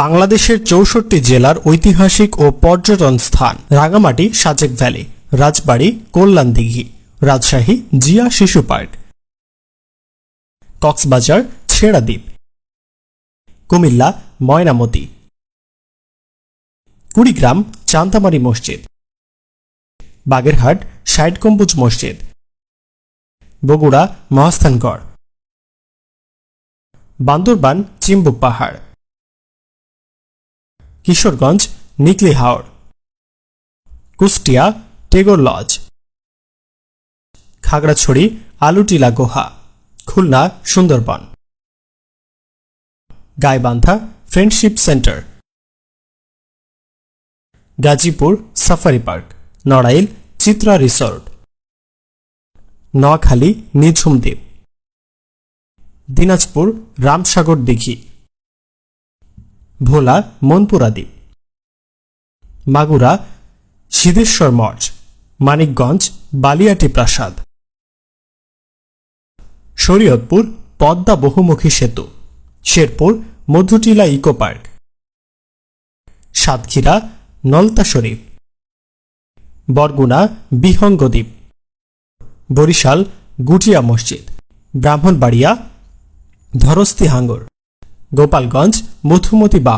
বাংলাদেশের ৬৪ জেলার ঐতিহাসিক ও পর্যটন স্থান রাঙামাটি সাজেক ভ্যালি, রাজবাড়ী কল্যাণ দিঘি, রাজশাহী জিয়া শিশু পার্ক, কক্সবাজার ছেড়া দ্বীপ, কুমিল্লা ময়নামতি, কুড়িগ্রাম চান্তামারি মসজিদ, বাগেরহাট ষাট গম্বুজ মসজিদ, বগুড়া মহাস্থানগড়, বান্দরবান চিম্বুক পাহাড়, কিশোরগঞ্জ নিকলি হাওর, কুষ্টিয়া টেগর লজ, খাগড়াছড়ি আলুটিলা গুহা, Khulna Sundarban, Gaibandha friendship centre, Gazipur safari park, Narail Chitra resort, Noakhali Nijhum Dwip, Dinajpur Ramsagar দিঘি, ভোলা মনপুরা দ্বীপ, মাগুরা সিদ্ধেশ্বর মঠ, মানিকগঞ্জ বালিয়াটি প্রাসাদ, শরীয়তপুর পদ্মা বহুমুখী সেতু, শেরপুর মধুটিলা ইকো পার্ক, সাতক্ষীরা নলতা শরীফ, বরগুনা বিহঙ্গ দ্বীপ, বরিশাল গুটিয়া মসজিদ, ব্রাহ্মণবাড়িয়া ধরস্তি হাঙ্গর, গোপালগঞ্জ মধুমতি বাগ,